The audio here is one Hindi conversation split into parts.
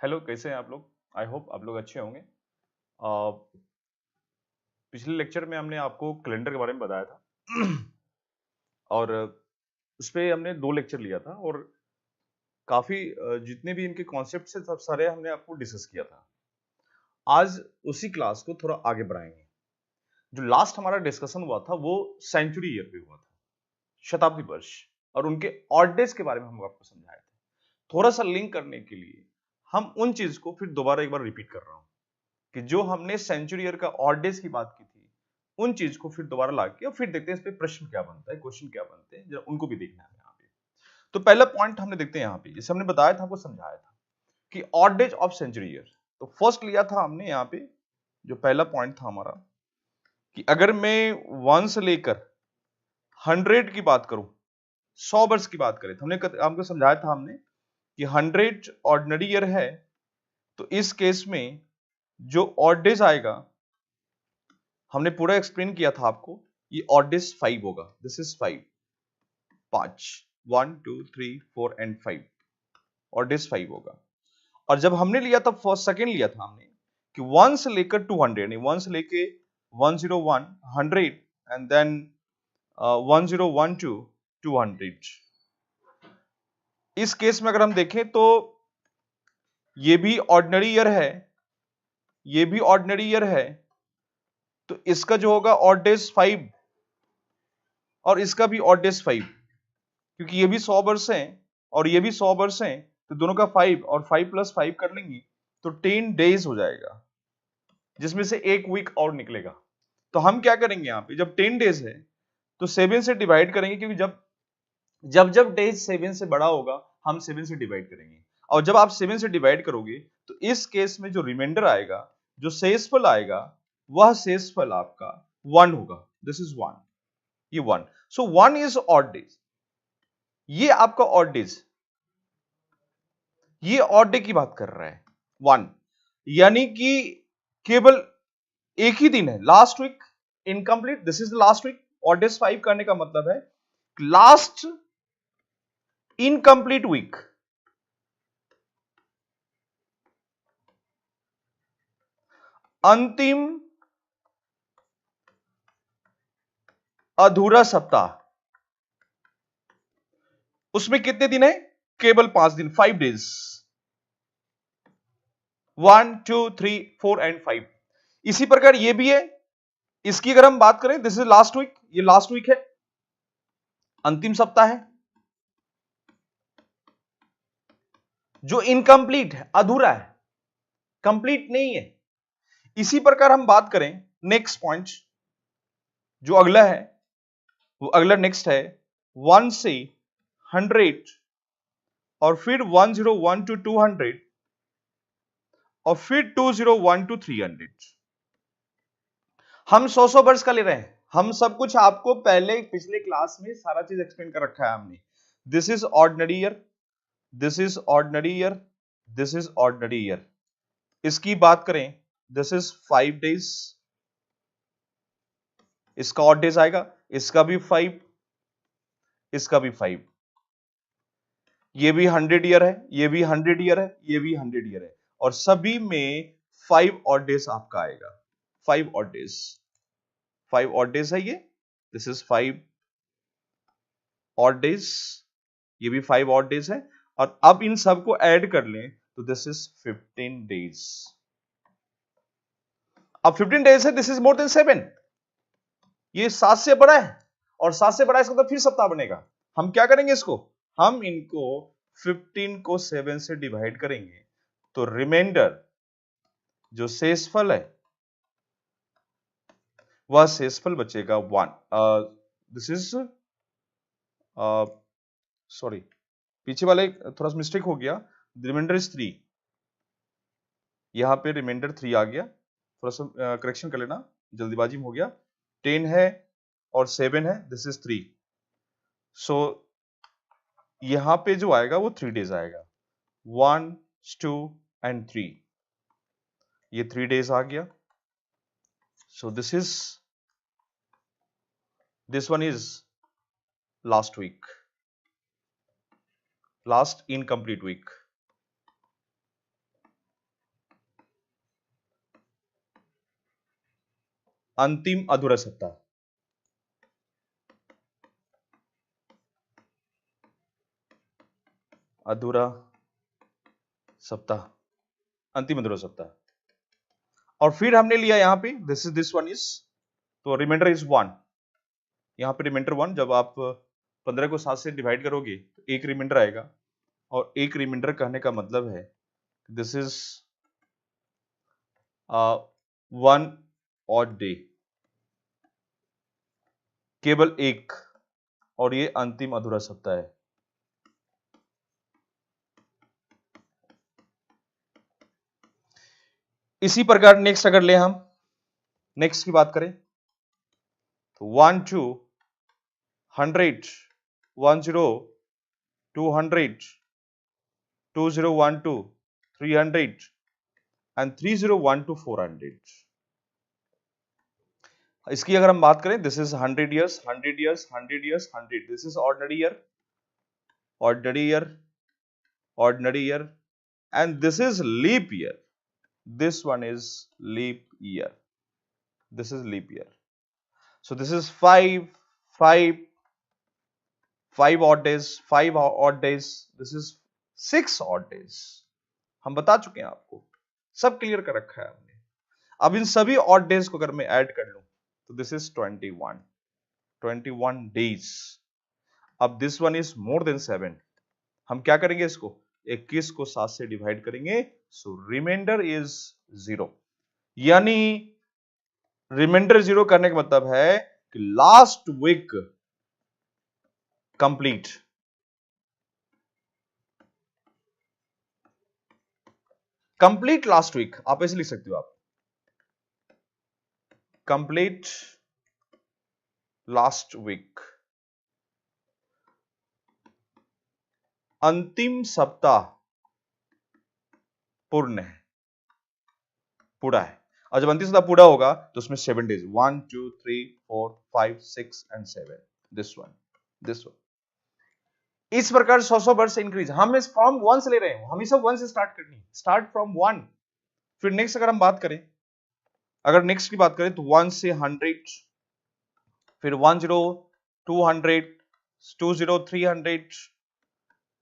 हेलो, कैसे हैं आप लोग? आई होप आप लोग अच्छे होंगे। पिछले लेक्चर में हमने आपको कैलेंडर के बारे में बताया था और उस पे हमने 2 लेक्चर लिया था और काफ़ी जितने भी इनके कॉन्सेप्ट से सब सारे हमने आपको डिस्कस किया था। आज उसी क्लास को थोड़ा आगे बढ़ाएंगे। जो लास्ट हमारा डिस्कशन हुआ था वो सेंचुरी ईयर पे हुआ था, शताब्दी वर्ष, और उनके ऑड डेज के बारे में हम आपको समझाए थे। थोड़ा सा लिंक करने के लिए हम उन चीज को फिर दोबारा एक बार रिपीट कर रहा हूं कि जो हमने सेंचुरी ईयर का ऑड डेज की बात की थी, उन चीज को फिर दोबारा लाके और फिर देखते हैं इस पे प्रश्न क्या बनता है, क्वेश्चन क्या बनते हैं, जरा उनको भी देखना है यहाँ पे। तो पहला पॉइंट हमने देखते हैं यहाँ पे, जैसे हमने बताया था, आपको समझाया था कि odd days of century year. तो फर्स्ट लिया था हमने यहाँ पे, जो पहला पॉइंट था हमारा, कि अगर मैं 1 से लेकर 100 की बात करूं, 100 वर्ष की बात करें, तो हमने आपको समझाया था हमने कि 100 ऑर्डिनरी ईयर है। तो इस केस में जो ऑड डेज आएगा, हमने पूरा एक्सप्लेन किया था आपको, ये ऑड डेज 5 होगा। This is 5, 5, 1 2 3 4 and 5, odd days 5 होगा। और जब हमने लिया था फर्स्ट सेकंड लिया था हमने कि 1 से लेकर 200, यानी 1 से लेके 101 100 एंड देन 1012 200। इस केस में अगर हम देखें तो ये भी ऑर्डिनरी ईयर है, ये भी ऑर्डिनरी ईयर है, तो इसका जो होगा ऑड डेज 5 और इसका भी ऑड डेज 5, क्योंकि ये भी 100 वर्ष हैं और ये भी 100 वर्ष हैं, तो दोनों का 5 और 5 प्लस 5 कर लेंगे तो 10 डेज हो जाएगा, जिसमें से एक वीक और निकलेगा। तो हम क्या करेंगे यहाँ पे, जब 10 डेज है तो 7 से डिवाइड करेंगे, क्योंकि जब जब जब डेज 7 से बड़ा होगा हम 7 से डिवाइड करेंगे, और जब आप 7 से डिवाइड करोगे तो इस केस में जो रिमाइंडर आएगा, जो शेषफल आएगा, वह शेषफल आपका 1 होगा। दिस इज 1, ये 1। सो 1 इज ऑड डेज, ये आपका ऑड डेज, ये ऑड डे की बात कर रहा है 1, यानी कि केवल एक ही दिन है, last week incomplete, this is last week. Odd days 5 करने का मतलब है लास्ट इनकम्प्लीट वीक, अंतिम अधूरा सप्ताह। उसमें कितने दिन है? केवल 5 दिन, 5 डेज, 1 2 3 4 एंड 5। इसी प्रकार ये भी है, इसकी अगर हम बात करें, दिस इज लास्ट वीक, ये लास्ट वीक है, अंतिम सप्ताह है, जो इनकम्प्लीट है, अधूरा है, कंप्लीट नहीं है। इसी प्रकार हम बात करें नेक्स्ट पॉइंट, जो अगला है, वो अगला नेक्स्ट है 1 से 100 और फिर 101 टू 200 और फिर 201 टू 300। हम 100 वर्ष का ले रहे हैं, हम सब कुछ आपको पहले पिछले क्लास में सारा चीज एक्सप्लेन कर रखा है हमने। This is ordinary year, this is ordinary year, this is ordinary year. इसकी बात करें, दिस इज 5 डेज, इसका ऑड डेज आएगा, इसका भी 5, इसका भी 5। ये भी 100 ईयर है, ये भी 100 ईयर है, ये भी 100 ईयर है, और सभी में 5 ऑड डेज आपका आएगा, 5 ऑड डेज, 5 ऑड डेज है ये। दिस इज 5 ऑड डेज, ये भी 5 ऑड डेज है, और अब इन सबको ऐड कर लें तो दिस इज 15 डेज। अब 15 डेज है, दिस इज मोर देन 7, ये 7 से बड़ा है, और 7 से बड़ा है इसका तो फिर सप्ताह बनेगा। हम क्या करेंगे इसको, हम इनको 15 को 7 से डिवाइड करेंगे, तो रिमाइंडर जो शेषफल है, वह शेषफल बचेगा 1। दिस इज सॉरी, पीछे वाले थोड़ा सा मिस्टेक हो गया, रिमाइंडर इज 3, यहां पे रिमाइंडर 3 आ गया, थोड़ा सा करेक्शन कर लेना, जल्दीबाजी में हो गया। 10 है और 7 है, दिस इज 3। सो यहां पे जो आएगा वो 3 डेज आएगा, 1 2 एंड 3, ये 3 डेज आ गया। So this one is last week, last incomplete week. अंतिम अधूरा सप्ताह, अधूरा सप्ताह, अंतिम अधूरा सप्ताह। और फिर हमने लिया यहां पे दिस वन इज, तो रिमाइंडर इज 1, यहां पे रिमाइंडर 1, जब आप 15 को 7 से डिवाइड करोगे तो एक रिमाइंडर आएगा, और एक रिमाइंडर कहने का मतलब है दिस इज 1 ऑड डे, केवल एक, और ये अंतिम अधूरा सप्ताह है। इसी प्रकार नेक्स्ट अगर ले हम नेक्स्ट की बात करें तो 1 2 100 10 200 2012 300 and 3012 400। इसकी अगर हम बात करें, this is 100 years 100 years 100 years 100, this is ordinary year ordinary year ordinary year, and this is leap year, this one is leap year, this is leap year, so this is 5 odd days, 5 odd days, this is 6 odd days। हम बता चुके हैं आपको, सब क्लियर कर रखा है हमने। अब इन सभी ऑड डेज को अगर मैं ऐड कर लूं तो दिस इज 21 डेज। अब this one is more than 7, हम क्या करेंगे, इसको 21 को 7 से डिवाइड करेंगे, सो रिमाइंडर इज 0। यानी रिमाइंडर 0 करने का मतलब है कि last week complete, complete last week, आप ऐसे लिख सकते हो, आप कंप्लीट लास्ट वीक, अंतिम सप्ताह पूर्ण है, पूरा है। और जब अंतिम सप्ताह पूरा होगा तो उसमें 7 डेज, 1 2 3 4 5 6 एंड 7, दिस वन। इस प्रकार 100 वर्ष से इंक्रीज, हम इस फ्रॉम 1 से ले रहे हैं, हमेशा 1 से स्टार्ट करनी है, स्टार्ट फ्रॉम 1। फिर नेक्स्ट अगर हम बात करें, अगर नेक्स्ट की बात करें तो 1 से 100, फिर 10 200 20 300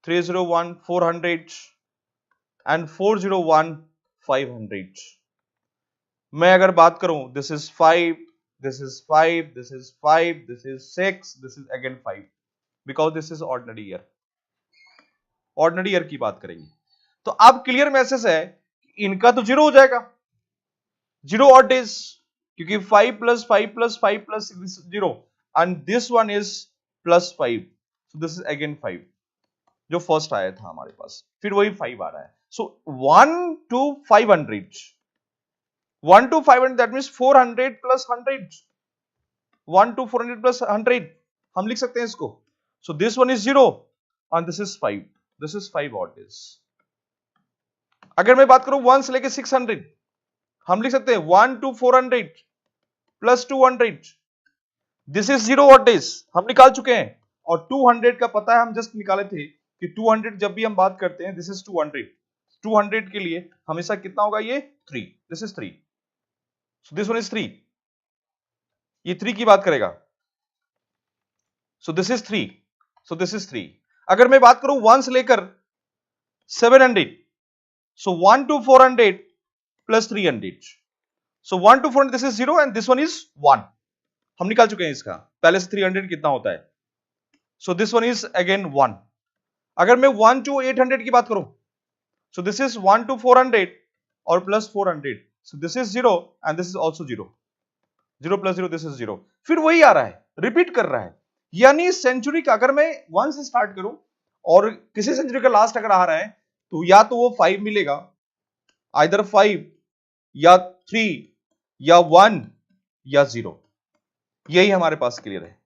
301 400 एंड 401 500। मैं अगर बात करूं, this is 5 this is 5 this is 5 this is 6 this is again 5, because this is ordinary year, ordinary year की बात करेंगे। तो अब क्लियर मैसेज है, इनका तो 0 हो जाएगा, 0 ऑड डेज, क्योंकि 5 + 5 + 5 + 6 0, and this one is +5, so this is again 5, जो फर्स्ट आया था हमारे पास, फिर वही 5 आ रहा है। सो 1 to 500, 1 to 500, that means 400 + 100, 1 to 400 + 100, हम लिख सकते हैं इसको। सो this one is 0 and this is 5, this is 5 odd days. अगर मैं बात करूं 1 से लेके 600, हम लिख सकते हैं 1 to 400 + 200, this is 0 odd days, हम निकाल चुके हैं। और 200 का पता है, हम जस्ट निकाले थे कि 200 जब भी हम बात करते हैं, दिस इज 200, 200 के लिए हमेशा कितना होगा, ये 3, this is 3, so this one is 3, ये 3 की बात करेगा, so this is 3, so this is 3। अगर मैं बात करूं 1 से लेकर 700, सो 1 to 400 + 300, so 1 to 400, this is 0 and this one is 1, हम निकाल चुके हैं इसका, पहले से 300 कितना होता है, सो दिस वन इज अगेन 1। अगर मैं 1 to 800 की बात करूं, सो दिस इज 1 to 400 और plus 400, so this is 0 and this is also 0, 0 + 0, this is 0, फिर वही आ रहा है, रिपीट कर रहा है। यानी सेंचुरी का अगर मैं 1 से स्टार्ट करूं और किसी सेंचुरी का लास्ट अगर आ रहा है, तो या तो वो 5 मिलेगा, आइदर 5 या 3 या 1 या 0, यही हमारे पास क्लियर है।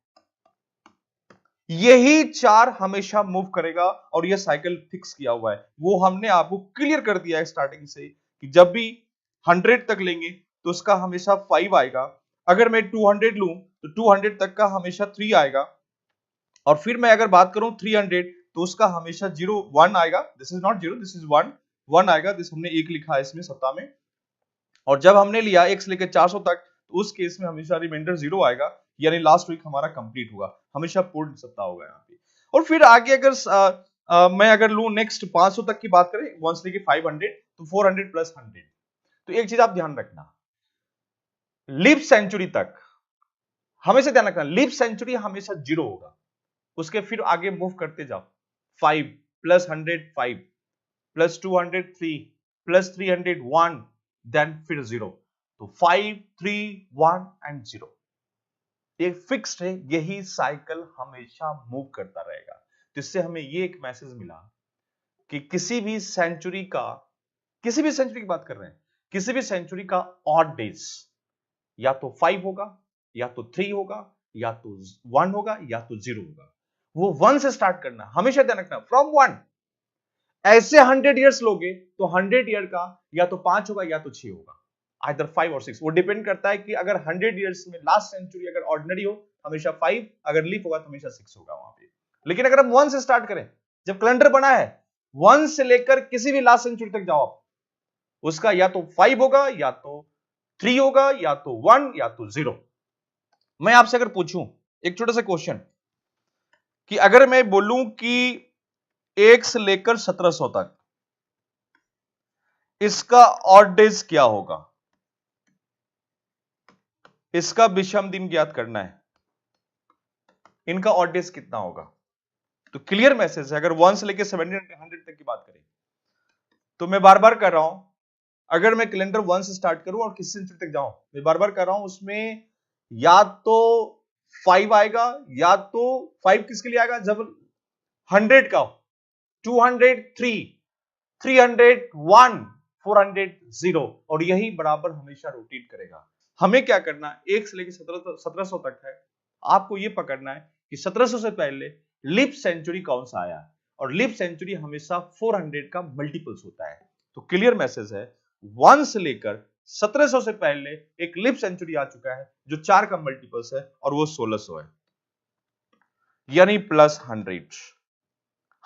यही 4 हमेशा मूव करेगा और यह साइकिल फिक्स किया हुआ है, वो हमने आपको क्लियर कर दिया है स्टार्टिंग से कि जब भी 100 तक लेंगे तो उसका हमेशा 5 आएगा, अगर मैं 200 लूं तो 200 तक का हमेशा 3 आएगा, और फिर मैं अगर बात करूं 300 तो उसका हमेशा 0 1 आएगा, this is not 0, this is 1 आएगा, दिस हमने 1 लिखा है इसमें सप्ताह में। और जब हमने लिया 1 से लेकर 400 तक, तो उस केस में हमेशा रिमाइंडर 0 आएगा, यानी लास्ट वीक हमारा कंप्लीट होगा, हमेशा पूर्ण सप्ताह होगा यहाँ पे। और फिर आगे अगर मैं अगर लूं नेक्स्ट 500 तक की बात करें, 1 से लेके 500, तो 400 प्लस 100। तो एक चीज आप ध्यान रखना, लीप सेंचुरी तक हमेशा ध्यान रखना, लीप सेंचुरी हमेशा 0 होगा, उसके फिर आगे मूव करते जाओ, 5 प्लस 100 5 प्लस 200 3 प्लस 300 1, देन फिर 0, तो 5 3 1 एंड 0, एक फिक्स्ड है, यही साइकिल हमेशा मूव करता रहेगा। तो इससे हमें ये एक मैसेज मिला कि किसी भी सेंचुरी की बात कर रहे हैं, किसी भी सेंचुरी का ऑड डेज या तो 5 होगा, या तो 3 होगा, या तो 1 होगा, या तो 0 होगा। वो 1 से स्टार्ट करना, हमेशा ध्यान रखना, फ्रॉम 1। ऐसे 100 ईयर्स लोगे तो 100 ईयर का या तो 5 होगा या तो 6 होगा, आइदर 5 और 6। वो डिपेंड करता है कि अगर 100 ईयर्स में लास्ट सेंचुरी अगर ऑर्डिनरी हो हमेशा 5, अगर लीप होगा तो हमेशा 6 होगा वहां पे। लेकिन अगर हम 1 से स्टार्ट करें, जब कैलेंडर बना है 1 से लेकर किसी भी लास्ट सेंचुरी तक जाओ आप, उसका या तो 5 होगा, या तो 3 होगा, या तो 1, या तो 0। मैं आपसे अगर पूछूं एक छोटा सा क्वेश्चन, कि अगर मैं बोलूं कि 1 से लेकर 1700 तक इसका ऑड डेज क्या होगा, इसका विषम दिन ज्ञात करना है, इनका ऑड डेज कितना होगा। तो क्लियर मैसेज है, अगर 1 से लेकर 1700 तक की बात करें, तो मैं बार बार कर रहा हूं, अगर मैं कैलेंडर 1 से स्टार्ट करूं और किसी सेंचुरी तक जाऊं, मैं बार बार कर रहा हूं, उसमें या तो 5 आएगा, या तो 5 किसके लिए आएगा, जब 100 का 200 3 300 1 400 0, और यही बराबर हमेशा रोटेट करेगा। हमें क्या करना है, 1 से लेकर 1700 तक है, आपको यह पकड़ना है कि 1700 से पहले लीप सेंचुरी कौन सा आया, और लीप सेंचुरी हमेशा 400 का मल्टीपल्स होता है। तो क्लियर मैसेज है, 1 से लेकर 1700 से पहले एक लीप सेंचुरी आ चुका है जो 4 का मल्टीपल्स है, और वो 1600 है, यानी प्लस 100।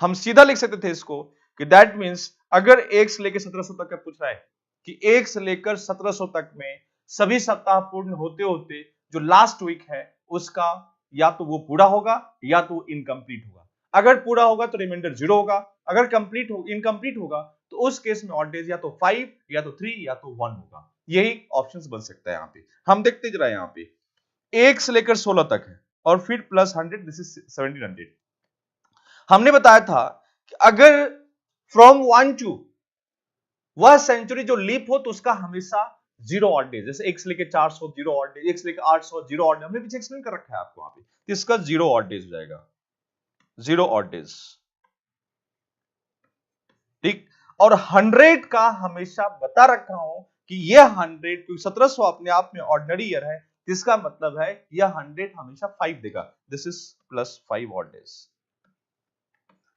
हम सीधा लिख सकते थे इसको कि दैट मींस अगर 1 से लेकर 1700 तक का पूछ रहा है कि 1 से लेकर 1700 तक में सभी सप्ताह पूर्ण होते होते जो लास्ट वीक है उसका या तो वो पूरा होगा या तो इनकम्प्लीट होगा। अगर पूरा होगा तो रिमाइंडर 0 होगा, अगर कंप्लीट हो इनकम्प्लीट होगा तो उस केस में ऑड डेज या तो 5 या तो 3 या तो 1 होगा। यही ऑप्शंस बन सकता है। यहाँ पे हम देखते जरा, यहाँ पे 1 से लेकर 16 तक है और फिर प्लस 100, दिस इज 1700। हमने बताया था कि अगर फ्रॉम 1 टू वह सेंचुरी जो लीप हो तो उसका हमेशा 0 ऑड डेज, जैसे 1 से लेकर 400 0 ऑड डेज, 1 से लेकर 800 0 ऑड डेज, हमने पीछे एक्सप्लेन कर रखा है आपको वहां पे, तो इसका 0 ऑड डेज हो जाएगा, 0 ऑड डेज। ठीक, और 100 का हमेशा बता रखा हूं कि यह 100 क्योंकि 1700 अपने आप में ऑर्डिनरी ईयर है, इसका मतलब है यह 100 हमेशा 5 देगा, this is plus 5 odd days.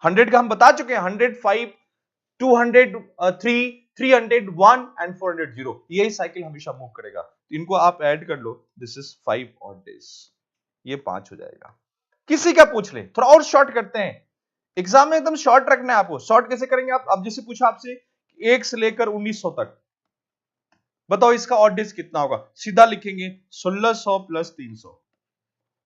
100 का हम बता चुके हैं, 100 5 200 3 300 1 एंड 400 0, यही साइकिल हमेशा मूव करेगा। तो इनको आप ऐड कर लो, दिस इज 5 ऑड डेज, ये 5 हो जाएगा। किसी का पूछ ले, थोड़ा और शॉर्ट करते हैं, एग्जाम में एकदम शॉर्ट रखना है आपको। शॉर्ट कैसे करेंगे आप, अब जैसे पूछा आपसे 1 से लेकर 1900 तक, बताओ इसका ऑड डेज कितना होगा, सीधा लिखेंगे 1600 प्लस 300,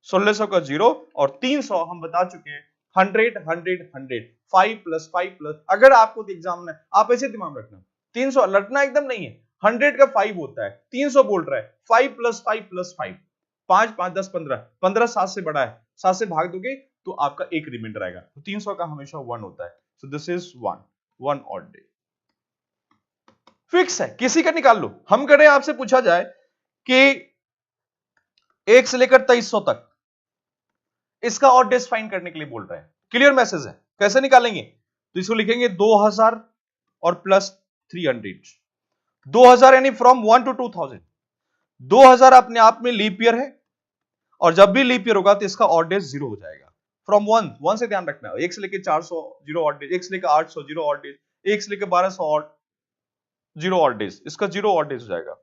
1600 का 0 और 300 हम बता चुके हैं 100 100 100 5 प्लस 5 प्लस, अगर आपको एग्जाम में आप ऐसे दिमाग रखना, 300 लटना एकदम नहीं है, 100 का 5 होता है, 300 बोल रहा है 5 प्लस 5 प्लस 5, 5 5 10 15 15 7 से बड़ा है, 7 से भाग दोगे तो आपका एक रिमाइंडर आएगा, तो 300 का हमेशा 1 होता है, so this is 1 odd day, fix है, किसी का निकाल लो। हम करें आपसे पूछा जाए कि 1 से लेकर 2300 तक इसका ऑड डेज फाइंड करने के लिए बोल रहे हैं, क्लियर मैसेज है, कैसे निकालेंगे, तो इसको लिखेंगे 2000 और प्लस 300, 2000 यानी फ्रॉम 1 टू 2000, 2000 अपने आप में लीप ईयर है और जब भी लीप ईयर होगा तो इसका ऑड डेज 0 हो जाएगा, फ्रॉम 1 से ध्यान रखना, 1 से लेकर 400 0 ऑड डेज, 1 से लेकर 800 0 ऑड डेज, 1 से लेकर 1200 ऑड 0 ऑड डेज, इसका 0 ऑड डेज हो जाएगा,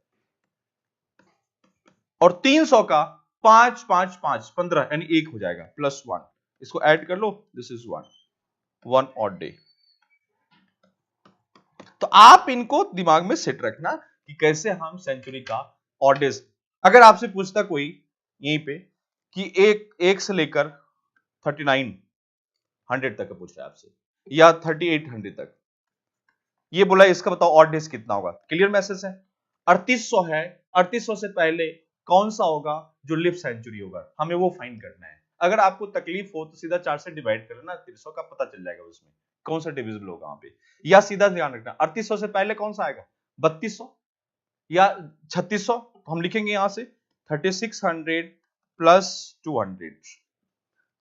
और 300 का 5 5 5 15 यानी 1 हो जाएगा, प्लस 1, इसको ऐड कर लो, दिस इज 1 ऑड डे। तो आप इनको दिमाग में सेट रखना कि कैसे हम सेंचुरी का ऑड डेज अगर आपसे पूछता कोई यहीं पे कि एक से लेकर 3900 तक पूछ रहा है आपसे, या 3800 तक, ये बोला इसका बताओ ऑड डेज कितना होगा, क्लियर मैसेज है। 3800 है, 3800 से पहले कौन सा होगा जो लीप सेंचुरी होगा, हमें वो फाइंड करना है। अगर आपको तकलीफ हो तो सीधा 4 से डिवाइड कर लेना, 300 का पता चल जाएगा उसमें कौन सा डिविजिबल होगा वहां पे। या सीधा ध्यान रखना 3800 से पहले कौन सा आएगा, 3200 या 3600, तो हम लिखेंगे यहां से 3600 प्लस 200।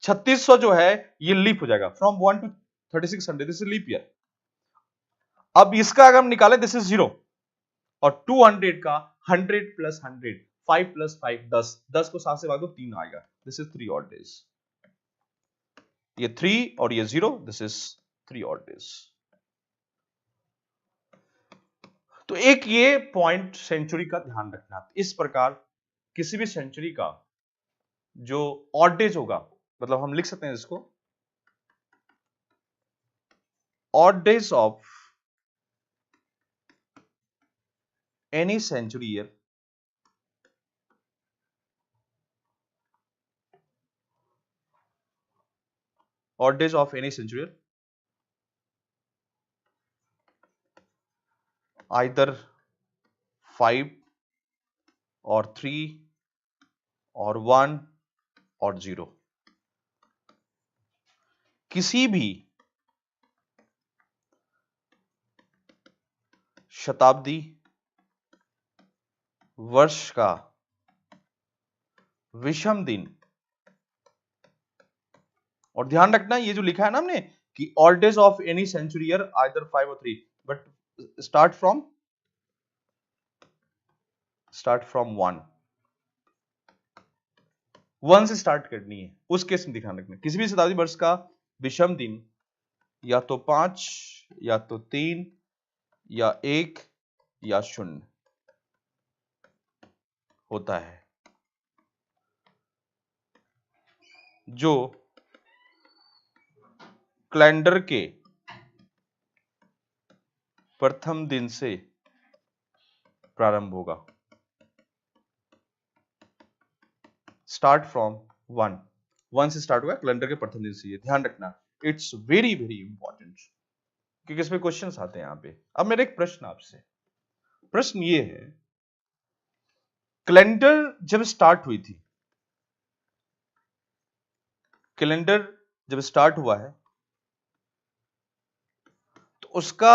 3600 जो है ये लीप हो जाएगा, from 1 to 3600, this is leap year. अब इसका अगर हम निकाले दिस इज 0, और 200 का 100 प्लस 100, 5 प्लस 5 10, 10 को 7 से भाग दो 3 आएगा, दिस इज 3 ऑड डेज। ये 3 और ये 0, दिस इज 3 ऑड डेज। तो एक ये पॉइंट सेंचुरी का ध्यान रखना। इस प्रकार किसी भी सेंचुरी का जो ऑड डेज होगा, मतलब हम लिख सकते हैं इसको odd days of any century year odd days of any century either 5 or 3 or 1 or 0। किसी भी शताब्दी वर्ष का विषम दिन, और ध्यान रखना ये जो लिखा है ना हमने कि all days of any century year either 5 और 3, बट स्टार्ट फ्रॉम 1 से स्टार्ट करनी है, उस केस में ध्यान रखना किसी भी शताब्दी वर्ष का विषम दिन या तो 5 या तो 3 या 1 या 0 होता है, जो कैलेंडर के प्रथम दिन से प्रारंभ होगा। स्टार्ट फ्रॉम 1 से स्टार्ट होगा कैलेंडर के प्रथम दिन से, ये ध्यान रखना, इट्स वेरी वेरी इंपॉर्टेंट, क्योंकि इसमें क्वेश्चंस आते हैं यहां पे। अब मेरा एक प्रश्न आपसे, प्रश्न ये है, कैलेंडर जब स्टार्ट हुई थी, कैलेंडर जब स्टार्ट हुआ है तो उसका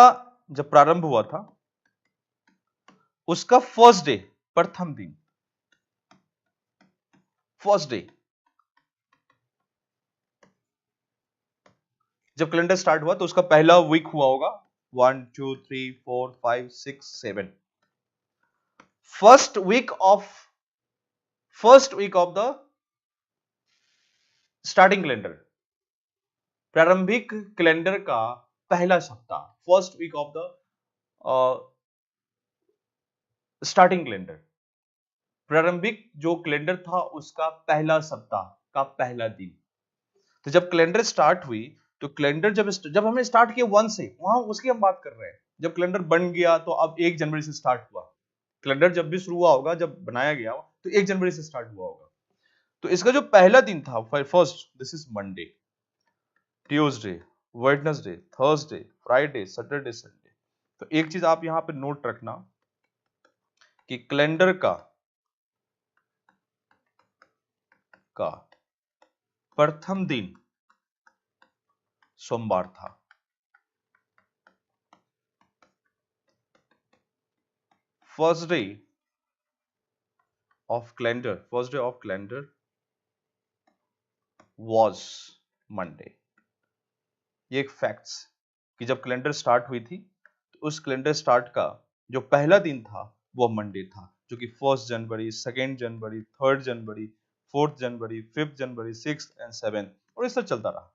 जब प्रारंभ हुआ था, उसका फर्स्ट डे, प्रथम दिन, फर्स्ट डे जब कैलेंडर स्टार्ट हुआ तो उसका पहला वीक हुआ होगा 1 2 3 4 5 6 7, first week of the starting calendar, प्रारंभिक कैलेंडर का पहला सप्ताह, first week of the starting calendar, प्रारंभिक जो कैलेंडर था उसका पहला सप्ताह का पहला दिन। तो जब कैलेंडर स्टार्ट हुई तो कैलेंडर जब हमने स्टार्ट किया 1 से, वहां उसकी हम बात कर रहे हैं। जब कैलेंडर बन गया तो अब 1 जनवरी से स्टार्ट हुआ, कैलेंडर जब भी शुरू हुआ होगा, जब बनाया गया तो 1 जनवरी से स्टार्ट हुआ होगा। तो इसका जो पहला दिन था first, this is Monday, Tuesday, Wednesday, Thursday, Friday, Saturday, Sunday. तो एक चीज आप यहां पे नोट रखना कि कैलेंडर का प्रथम दिन सोमवार था। First day of calendar was Monday. ये एक फैक्ट्स कि जब कैलेंडर स्टार्ट हुई थी तो उस कैलेंडर स्टार्ट का जो पहला दिन था वो मंडे था, जो कि 1 जनवरी, 2 जनवरी, 3 जनवरी, 4 जनवरी, 5 जनवरी, 6 एंड 7, और इस तरह चलता रहा।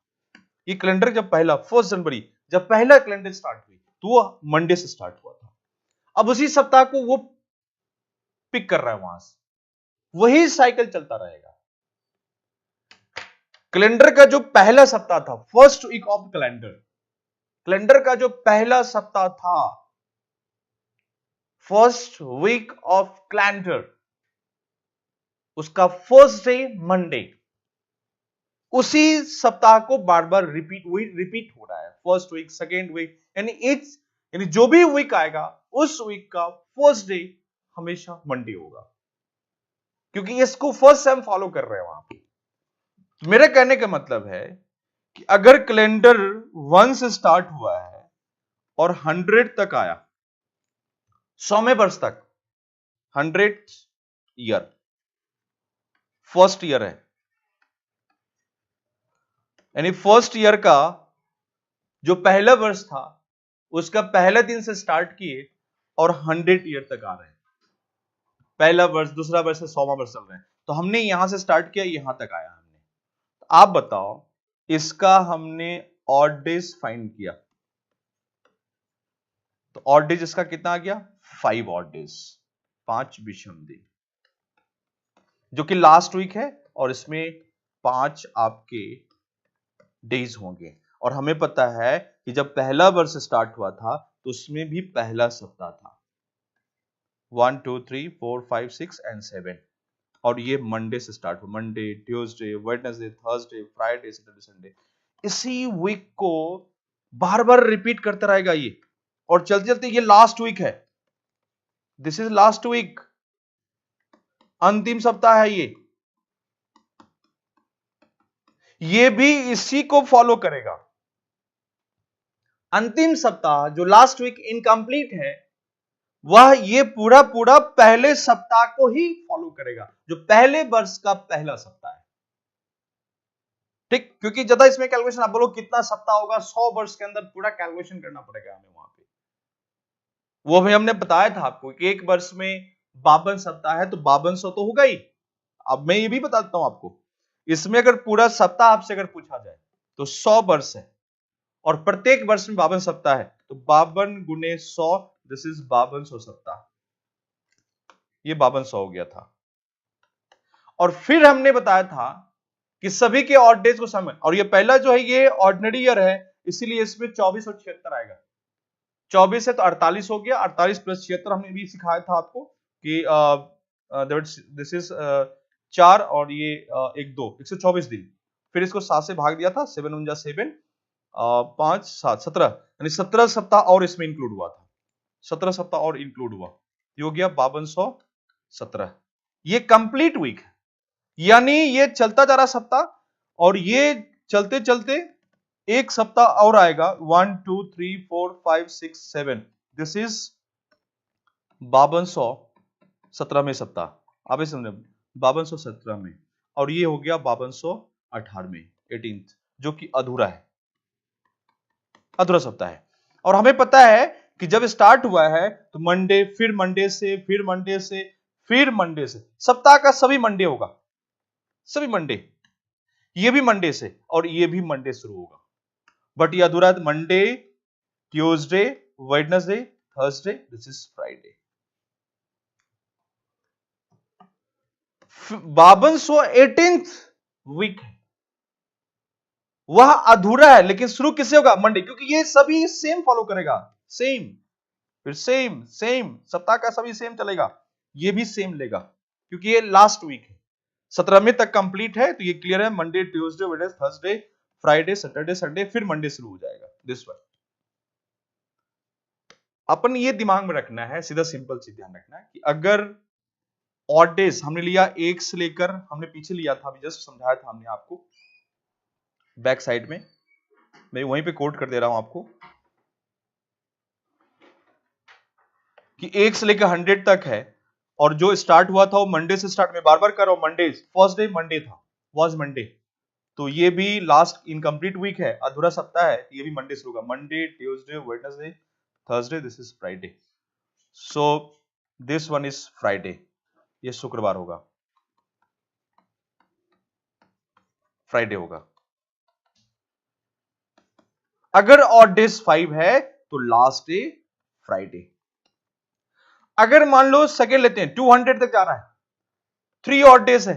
ये कैलेंडर जब पहला 1 जनवरी जब पहला कैलेंडर स्टार्ट हुई तो वो मंडे से स्टार्ट हुआ था। अब उसी सप्ताह को वो पिक कर रहा है वहां से, वही साइकिल चलता रहेगा। कैलेंडर का जो पहला सप्ताह था, फर्स्ट वीक ऑफ कैलेंडर का जो पहला सप्ताह था, फर्स्ट वीक ऑफ कैलेंडर, उसका फर्स्ट डे मंडे, उसी सप्ताह को बार बार रिपीट हो रहा है। फर्स्ट वीक, सेकेंड वीक, यानी जो भी वीक आएगा उस वीक का फर्स्ट डे हमेशा मंडे होगा, क्योंकि इसको फर्स्ट से हम फॉलो कर रहे हैं वहां पे। मेरे कहने का मतलब है कि अगर कैलेंडर 1 से स्टार्ट हुआ है और 100 तक आया, 100वें वर्ष तक, 100 ईयर, फर्स्ट ईयर है, यानी फर्स्ट ईयर का जो पहला वर्ष था उसका पहले दिन से स्टार्ट किए और 100 ईयर तक आ रहे हैं। पहला वर्ष, दूसरा वर्ष से 100वां वर्ष चल रहे हैं, तो हमने यहां से स्टार्ट किया, यहां तक आया हमने। तो आप बताओ, इसका हमने ऑड डेज फाइंड किया, तो ऑड डेज इसका कितना आ गया? 5 ऑड डेज, 5 विषम दिन, जो कि लास्ट वीक है, और इसमें 5 आपके डेज होंगे। और हमें पता है कि जब पहला वर्ष स्टार्ट हुआ था तो उसमें भी पहला सप्ताह था, 1 2 3 4 5 6 एंड 7, और ये मंडे से स्टार्ट हुआ। Monday, Tuesday, Wednesday, Thursday, Friday, Saturday, Sunday, इसी वीक को बार बार रिपीट करता रहेगा ये, और चलते चलते ये लास्ट वीक है, दिस इज लास्ट वीक, अंतिम सप्ताह है ये भी इसी को फॉलो करेगा। अंतिम सप्ताह जो लास्ट वीक इनकम्प्लीट है, वह ये पूरा पूरा पहले सप्ताह को ही फॉलो करेगा, जो पहले वर्ष का पहला सप्ताह है। ठीक, क्योंकि ज्यादा इसमें कैलकुलेशन, आप बोलो कितना सप्ताह होगा, 100 वर्ष के अंदर पूरा कैलकुलेशन करना पड़ेगा हमें वहां पे। वो भी हमने बताया था आपको कि एक वर्ष में 52 सप्ताह है, तो 5200 तो होगा ही। अब मैं ये भी बताता हूं आपको, इसमें अगर पूरा सप्ताह आपसे अगर पूछा जाए तो 100 वर्ष है, और प्रत्येक वर्ष में 52 सप्ताह है, तो 52 गुने 100, दिस इज 5200 सप्ताह, ये 5200 हो गया था। और फिर हमने बताया था कि सभी के ऑड डेज को समझ, और ये पहला जो है ये ऑर्डिनरी ईयर है, इसीलिए इसमें 24 और 76 आएगा। 24 है तो 48 हो गया, 48 प्लस 76 हमने भी सिखाया था आपको कि दिस इज 4 और ये 1 2, 124 दिन। फिर इसको 7 से भाग दिया था, 7 उनजा 7, 5 7 17, यानी 17 सप्ताह और इसमें इंक्लूड हुआ था, 17 सप्ताह और इंक्लूड हुआ, ये हो गया 5217। ये कंप्लीट वीक है, यानी ये चलता जा रहा सप्ताह, और ये चलते चलते एक सप्ताह और आएगा, 1 2 3 4 5 6 7, दिस इज 5217 में सप्ताह, आप इसे समझे, 5217 में, और ये हो गया 5218 में, 18th, जो कि अधूरा है, अधूरा सप्ताह है। और हमें पता है कि जब स्टार्ट हुआ है तो मंडे, फिर मंडे से, फिर मंडे से, फिर मंडे से, सप्ताह का सभी मंडे होगा, सभी मंडे, ये भी मंडे से और ये भी मंडे शुरू होगा, बट ये अधूरा है, Monday, Tuesday, Wednesday, Thursday, this is Friday. 5218th week है, वह अधूरा है, लेकिन शुरू किससे होगा? मंडे, क्योंकि ये सभी सेम फॉलो करेगा, सेम, फिर सेम सेम, सप्ताह का सभी सेम चलेगा, ये भी सेम लेगा, क्योंकि ये लास्ट वीक है, 17वें तक कंप्लीट है, तो ये क्लियर है, Monday, Tuesday, Wednesday, Thursday, Friday, Saturday, Sunday, फिर मंडे शुरू हो जाएगा, दिस वन। अपन ये दिमाग में रखना है, सीधा सिंपल चीज ध्यान रखना है कि अगर ऑड डेज हमने लिया 1 से लेकर, हमने पीछे लिया था, अभी जस्ट समझाया था हमने आपको बैक साइड में, मैं वहीं पे कोट कर दे रहा हूं आपको कि 1 से लेकर 100 तक है, और जो स्टार्ट हुआ था वो मंडे से स्टार्ट, में बार बार कर रहा हूं, मंडे, फर्स्ट डे मंडे था, वाज मंडे, तो ये भी लास्ट इनकम्प्लीट वीक है, अधूरा सप्ताह है, ये भी मंडे से होगा, Monday, Tuesday, Wednesday, Thursday, this is Friday, so this one is Friday, ये शुक्रवार होगा, फ्राइडे होगा। अगर ऑड डेज 5 है तो लास्ट डे फ्राइडे। अगर मान लो सेकेंड लेते हैं, 200 तक जा रहा है, 3 ऑड डेज है,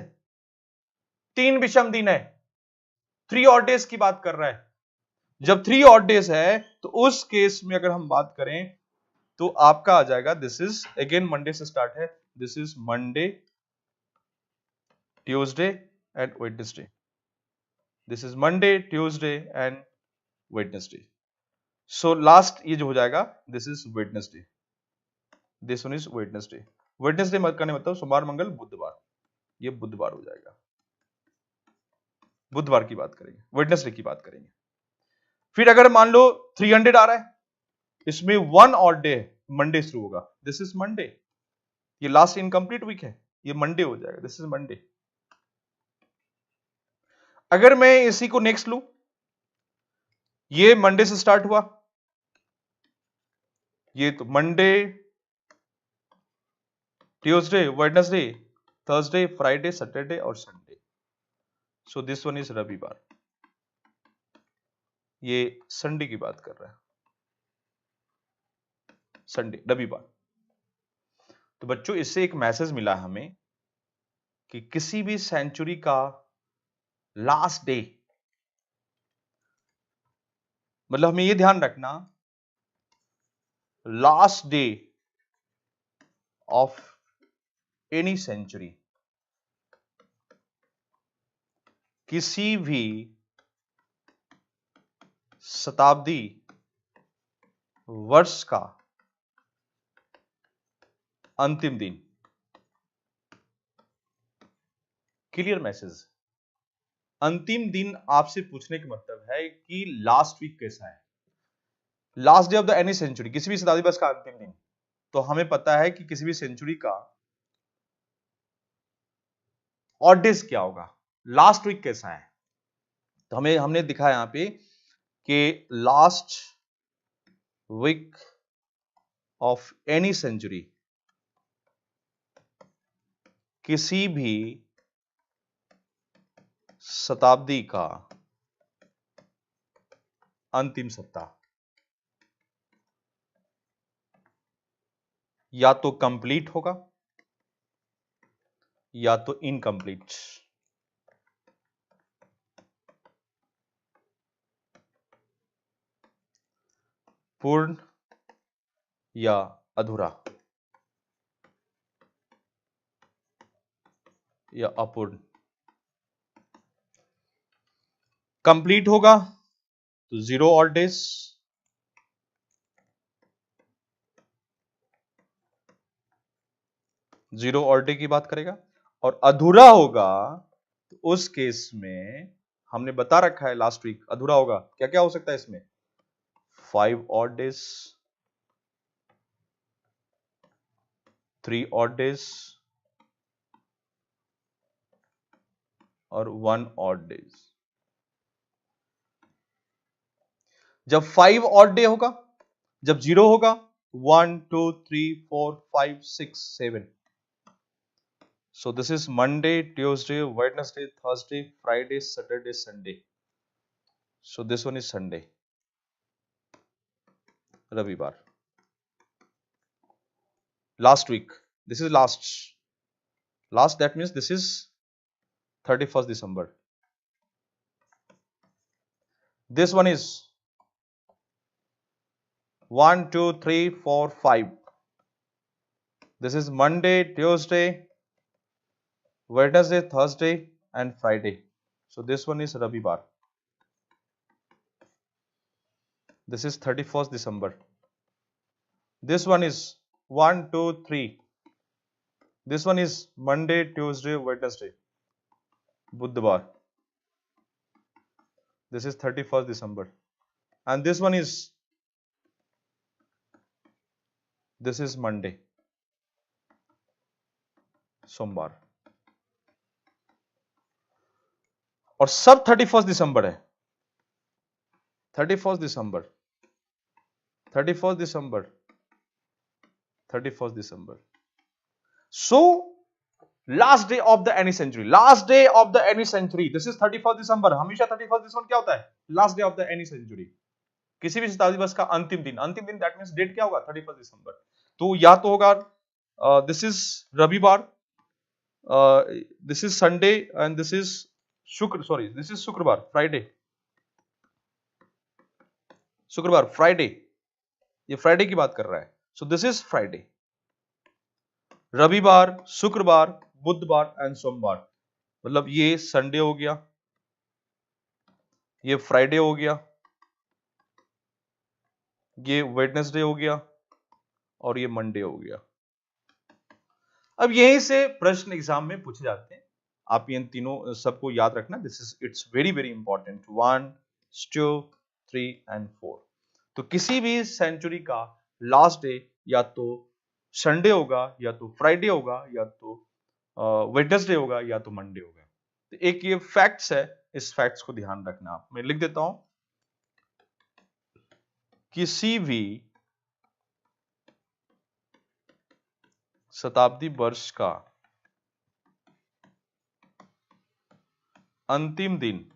3 विषम दिन है, 3 ऑड डेज की बात कर रहा है, जब 3 ऑड डेज है तो उस केस में अगर हम बात करें तो आपका आ जाएगा, दिस इज अगेन मंडे से स्टार्ट है, this is Monday, Tuesday and Wednesday. This is Monday, Tuesday and Wednesday. So last ये जो हो जाएगा, this is Wednesday, this one is Wednesday. Wednesday करने मतलब सोमवार, मंगल, बुधवार, ये बुधवार हो जाएगा। बुधवार की बात करेंगे, वेडनेसडे की बात करेंगे। फिर अगर मान लो 300 आ रहा है, इसमें 1 और डे है, मंडे शुरू होगा, दिस इज मंडे। ये लास्ट इनकम्प्लीट वीक है, ये मंडे हो जाएगा, दिस इज मंडे। अगर मैं इसी को नेक्स्ट लू, ये मंडे से स्टार्ट हुआ, ये तो Monday, Tuesday, Wednesday, Thursday, Friday, Saturday और Sunday. So this one is Ravivar. ये संडे की बात कर रहा है, संडे, रविवार। तो बच्चों इससे एक मैसेज मिला हमें कि किसी भी सेंचुरी का लास्ट डे, मतलब हमें यह ध्यान रखना, last day of any century, किसी भी शताब्दी वर्ष का अंतिम दिन। Clear message. अंतिम दिन आपसे पूछने का मतलब है कि लास्ट वीक कैसा है, last day of the any century, किसी भी शताब्दी वर्ष का अंतिम दिन। तो हमें पता है कि किसी भी सेंचुरी का ऑड डेज क्या होगा, लास्ट वीक कैसा है। तो हमने दिखा यहां पे कि last week of any century, किसी भी शताब्दी का अंतिम सप्ताह या तो कंप्लीट होगा या तो इनकम्प्लीट, पूर्ण या अधूरा या अपूर्ण। कंप्लीट होगा तो 0 और डेज, जीरो और डे की बात करेगा। और अधूरा होगा तो उस केस में हमने बता रखा है लास्ट वीक, अधूरा होगा क्या क्या हो सकता है इसमें, 5 और डेज, 3 और डेज और 1 और डेज। जब 5 और डे होगा, जब 0 होगा, 1 2 3 4 5 6 7। So this is Monday, Tuesday, Wednesday, Thursday, Friday, Saturday, Sunday. So this one is Sunday, रविवार, last week. This is last. That means this is 31st December. This one is 1 2 3 4 5. This is Monday, Tuesday, Wednesday, Thursday and Friday. So this one is Ravivar. This is 31st December. This one is 1 2 3. This one is Monday, Tuesday, Wednesday, Budhvar. This is 31st December. And this one is Monday, सोमवार। और सब 31st दिसंबर है, 31st दिसंबर, 31st दिसंबर, 31st दिसंबर। So last day of the any century, last day of the any century, this is 31st December. हमेशा 31st दिसंबर क्या होता है, last day of the any century, किसी भी शताब्दी वर्ष का अंतिम दिन। अंतिम दिन दैट मींस डेट क्या होगा, 31st दिसंबर। तो या तो होगा दिस इज रविवार, this is Sunday and this is this is शुक्रवार, फ्राइडे, शुक्रवार, फ्राइडे, ये फ्राइडे की बात कर रहा है। सो दिस इज फ्राइडे, रविवार, शुक्रवार, बुधवार एंड सोमवार। मतलब ये संडे हो गया, ये फ्राइडे हो गया, ये वेडनेसडे हो गया और ये मंडे हो गया। अब यहीं से प्रश्न एग्जाम में पूछे जाते हैं। आप इन तीनों सबको याद रखना। This is it's very very important. 1, 2, 3 and 4। तो किसी भी सेंचुरी का लास्ट डे या तो संडे होगा, या तो फ्राइडे होगा, या तो वेडनेसडे होगा, या तो मंडे होगा। तो एक ये फैक्ट्स है, इस फैक्ट्स को ध्यान रखना। आप मैं लिख देता हूं, किसी भी शताब्दी वर्ष का अंतिम दिन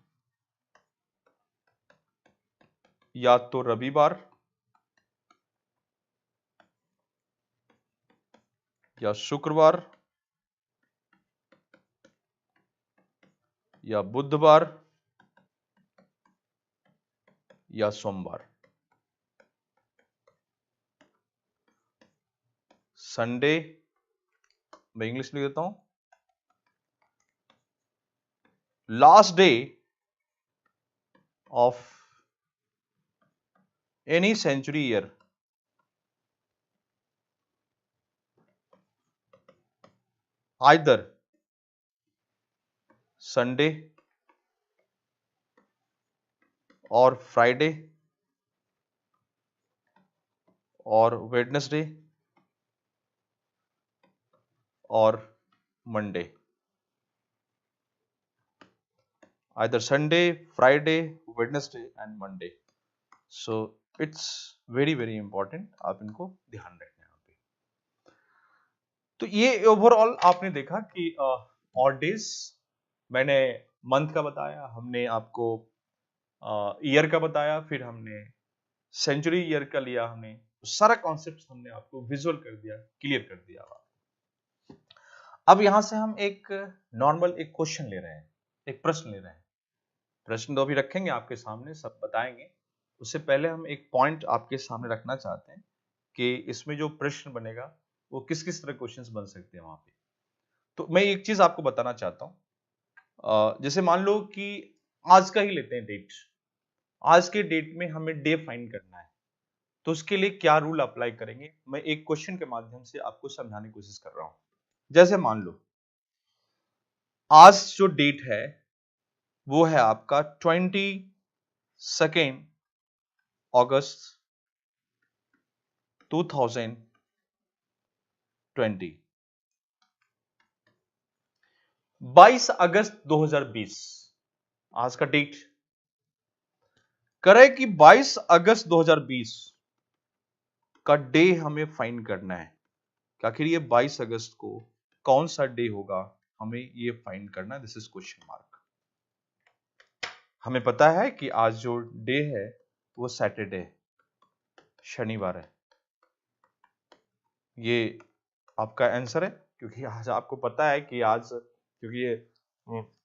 या तो रविवार या शुक्रवार या बुधवार या सोमवार। संडे, मैं इंग्लिश लिख देता हूं, last day of any century year either Sunday और फ्राइडे और वेडनेसडे और Monday. Either Sunday, Friday, Wednesday and Monday. So it's very very important, आप इनको ध्यान रखना यहाँ पे। तो ये ओवरऑल आपने देखा कि ऑड डेज, मैंने मंथ का बताया, हमने आपको ईयर का बताया, फिर हमने सेंचुरी ईयर का लिया, हमने सारा कॉन्सेप्ट हमने आपको विजुअल कर दिया, क्लियर कर दिया। अब यहां से हम एक नॉर्मल एक क्वेश्चन ले रहे हैं, एक प्रश्न ले रहे हैं। प्रश्न तो अभी रखेंगे आपके सामने, सब बताएंगे। उससे पहले हम एक पॉइंट आपके सामने रखना चाहते हैं कि इसमें जो प्रश्न बनेगा वो किस किस तरह क्वेश्चंस बन सकते हैं वहां पे। तो मैं एक चीज आपको बताना चाहता हूं, जैसे मान लो कि आज का ही लेते हैं डेट। आज के डेट में हमें डे फाइंड करना है, तो उसके लिए क्या रूल अप्लाई करेंगे, मैं एक क्वेश्चन के माध्यम से आपको समझाने की कोशिश कर रहा हूं। जैसे मान लो आज जो डेट है वो है आपका 22 अगस्त 2020। 22 अगस्त 2020 आज का डेट करे कि 22 अगस्त 2020 का डे हमें फाइंड करना है कि आखिर ये 22 अगस्त को कौन सा डे होगा, हमें ये फाइंड करना है। This is question mark. हमें पता है कि आज जो डे है वो सैटरडे, शनिवार है। ये आपका आंसर है, क्योंकि आज आपको पता है कि आज, क्योंकि ये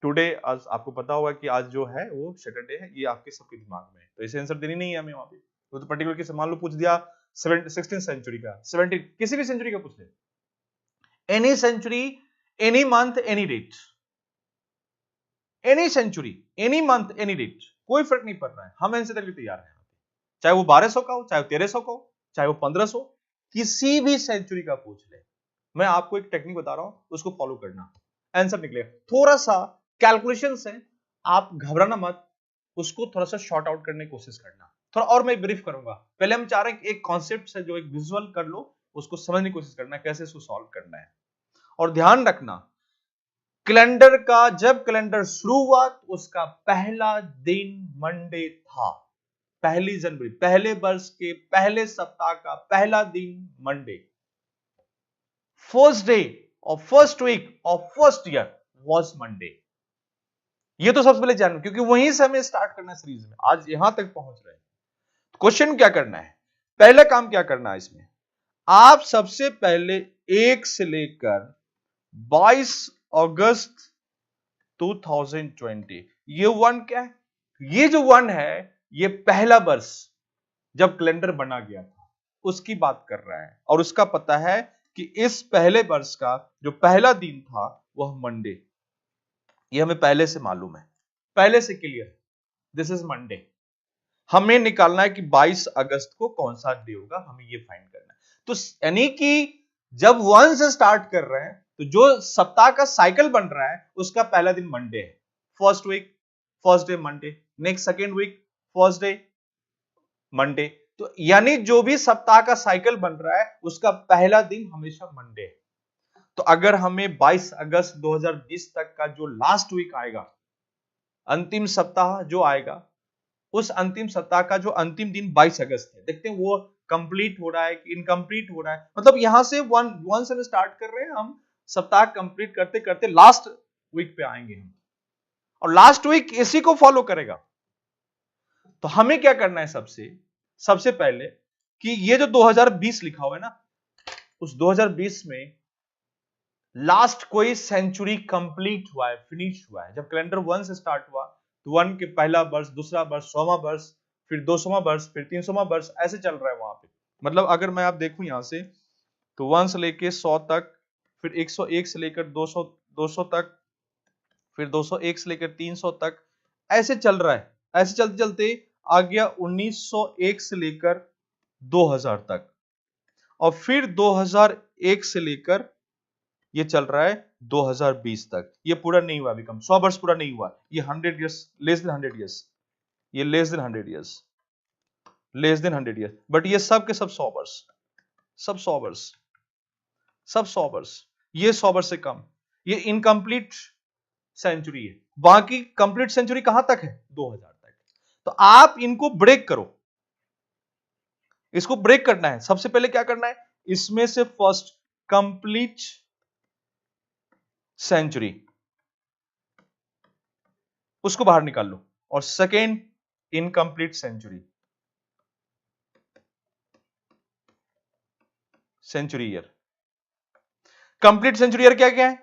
टुडे, आज आपको पता होगा कि आज जो है वो सैटरडे है, ये आपके सबके दिमाग में है। तो इसे आंसर देनी नहीं है हमें वहां पे। तो पर्टिकुलर किसी मान लो पूछ दिया 16th सेंचुरी का, 70 किसी भी सेंचुरी का पूछ ले, any century, any month, any date, any century, any month, any date, कोई फर्क नहीं पड़ रहा है, हम आंसर देने के लिए तैयार हैं। चाहे वो 1200 का हो, चाहे वो 1300 का हो, चाहे वो 1500, किसी भी सेंचुरी का पूछ ले। मैं आपको एक टेक्निक बता रहा हूं, उसको फॉलो करना, आंसर निकलेगा। थोड़ा सा कैलकुलेशन है, आप घबराना मत, उसको थोड़ा सा शॉर्ट आउट करने की कोशिश करना। थोड़ा और मैं ब्रीफ करूंगा, पहले हम चाह रहे हैं कि एक कॉन्सेप्ट है जो एक विजुअल कर लो, उसको समझने की कोशिश करना कैसे इसको सॉल्व करना है। और ध्यान रखना, कैलेंडर का जब कैलेंडर शुरू हुआ तो उसका पहला दिन मंडे था। 1 जनवरी, पहले वर्ष के पहले सप्ताह का पहला दिन Monday. First day of first week of first year was Monday. ये तो सबसे पहले जानो, क्योंकि वहीं से हमें स्टार्ट करना है सीरीज में, आज यहां तक पहुंच रहे हैं। क्वेश्चन क्या करना है, पहला काम क्या करना है इसमें, आप सबसे पहले 1 से लेकर 22 अगस्त 2020, ये वन क्या है, ये जो वन है ये पहला वर्ष जब कैलेंडर बना गया था उसकी बात कर रहा है। और उसका पता है कि इस पहले वर्ष का जो पहला दिन था वह मंडे, ये हमें पहले से मालूम है, पहले से क्लियर। This is Monday. हमें निकालना है कि 22 अगस्त को कौन सा डे होगा, हमें ये फाइंड करना है। तो यानी कि जब 1 से स्टार्ट कर रहे हैं तो जो सप्ताह का साइकिल बन रहा है उसका पहला दिन मंडे है। First week first day Monday, next second week first day Monday. तो यानी जो भी सप्ताह का साइकिल बन रहा है उसका पहला दिन हमेशा मंडे है। तो अगर हमें 22 अगस्त 2020 तक का जो लास्ट वीक आएगा, अंतिम सप्ताह जो आएगा, उस अंतिम सप्ताह का जो अंतिम दिन 22 अगस्त है, देखते हैं वो कंप्लीट हो रहा है कि इनकम्प्लीट हो रहा है। मतलब यहां से वन से स्टार्ट कर रहे हैं हम, सप्ताह कंप्लीट करते करते लास्ट वीक पे आएंगे हम, और लास्ट वीक इसी को फॉलो करेगा। तो हमें क्या करना है, सबसे पहले कि ये जो 2020 लिखा हुआ है ना, उस 2020 में लास्ट कोई सेंचुरी कंप्लीट हुआ है, फिनिश हुआ है। जब कैलेंडर 1 से स्टार्ट हुआ तो 1 के पहला वर्ष, दूसरा वर्ष, 100वां वर्ष, फिर 200वां वर्ष, फिर 300वां वर्ष, ऐसे चल रहा है वहां पे। मतलब अगर मैं आप देखूं यहां से तो 1 से लेके 100 तक, फिर 101 से लेकर 200 तक, फिर 201 से लेकर 300 तक, ऐसे चल रहा है। ऐसे चलते चलते आ गया 1901 से लेकर 2000 तक, और फिर 2001 से लेकर ये चल रहा है 2020 तक। ये पूरा नहीं हुआ, अभी कम 100 वर्ष पूरा नहीं हुआ। ये 100 ईयर्स, लेस देन 100 ईयर्स, ये less than 100 years, less than 100 years. But ये सब के सब 100 वर्ष, सब 100 वर्ष, सब 100 वर्ष। ये 100 वर्ष से कम, ये इनकम्प्लीट सेंचुरी है। बाकी कंप्लीट सेंचुरी कहां तक है, 2000 तक। तो आप इनको ब्रेक करो, इसको ब्रेक करना है। सबसे पहले क्या करना है, इसमें से फर्स्ट कंप्लीट सेंचुरी, उसको बाहर निकाल लो, और second incomplete century, century year. Complete century year क्या क्या है,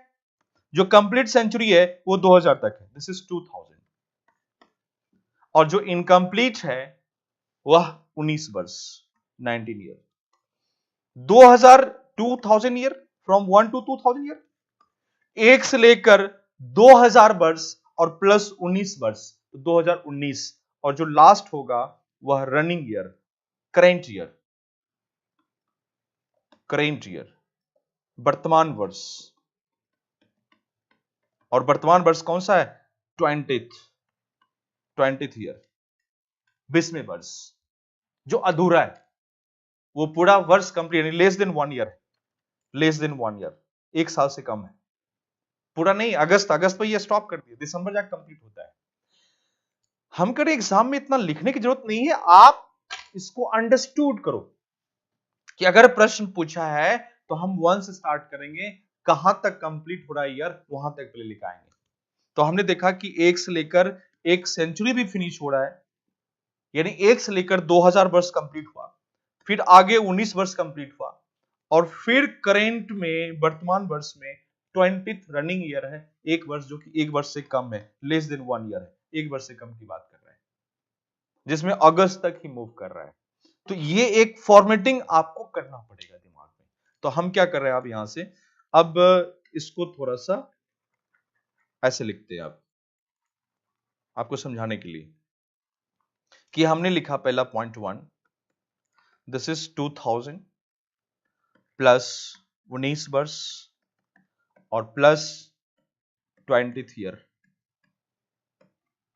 जो कंप्लीट सेंचुरी है वो 2000 तक है, दिस इज 2000, और जो इनकम्प्लीट है वह 19 वर्ष, 19 year. 2000 2000 year, from 1 to 2000 year, एक से लेकर 2000 वर्ष और प्लस 19 वर्ष, तो 2019, और जो लास्ट होगा वह running year, current year, current year, वर्तमान वर्ष। और वर्तमान वर्ष कौन सा है, 20th ईयर, 20वें वर्ष। जो अधूरा है वो पूरा वर्ष कंप्लीट, यानी less than 1 year, less than 1 year, एक साल से कम है, पूरा नहीं। अगस्त पे ये स्टॉप कर दिया, दिसंबर जाकर कंप्लीट होता है। हम करें एग्जाम में इतना लिखने की जरूरत नहीं है, आप इसको अंडरस्टूड करो कि अगर प्रश्न पूछा है तो हम 1 से स्टार्ट करेंगे, कहां तक कंप्लीट हो रहा है ईयर वहां तक पहले लिखाएंगे। तो हमने देखा कि एक से लेकर एक सेंचुरी भी फिनिश हो रहा है, यानी एक से लेकर 2000 वर्ष कंप्लीट हुआ, फिर आगे 19 वर्ष कंप्लीट हुआ, और फिर करेंट में, वर्तमान वर्ष में 20th रनिंग ईयर है, एक वर्ष जो कि एक वर्ष से कम है, लेस देन 1 ईयर है, एक वर्ष से कम की बात कर रहा है, जिसमें अगस्त तक ही मूव कर रहा है। तो ये एक फॉर्मेटिंग आपको करना पड़ेगा दिमाग में। तो हम क्या कर रहे हैं, अब यहां से अब इसको थोड़ा सा ऐसे लिखते हैं, आप आपको समझाने के लिए कि हमने लिखा पहला पॉइंट 1, दिस इज 2000 प्लस 19 वर्ष और प्लस 20th ईयर,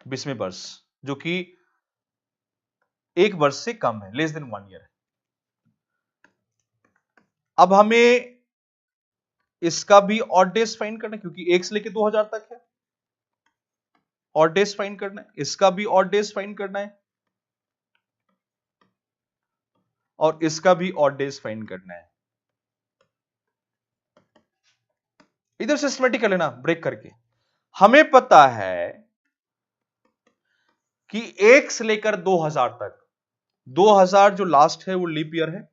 20वें वर्ष, जो कि एक वर्ष से कम है, लेस देन 1 ईयर है। अब हमें इसका भी ऑड डेज फाइंड करना है, क्योंकि 1 से लेकर 2000 तक है, ऑड डेज फाइंड करना है, इसका भी ऑड डेज फाइंड करना है, और इसका भी ऑड डेज फाइंड करना है। इधर सिस्टमेटिक कर लेना ब्रेक करके। हमें पता है कि 1 से लेकर 2000 तक, 2000 जो लास्ट है वो लीप ईयर है,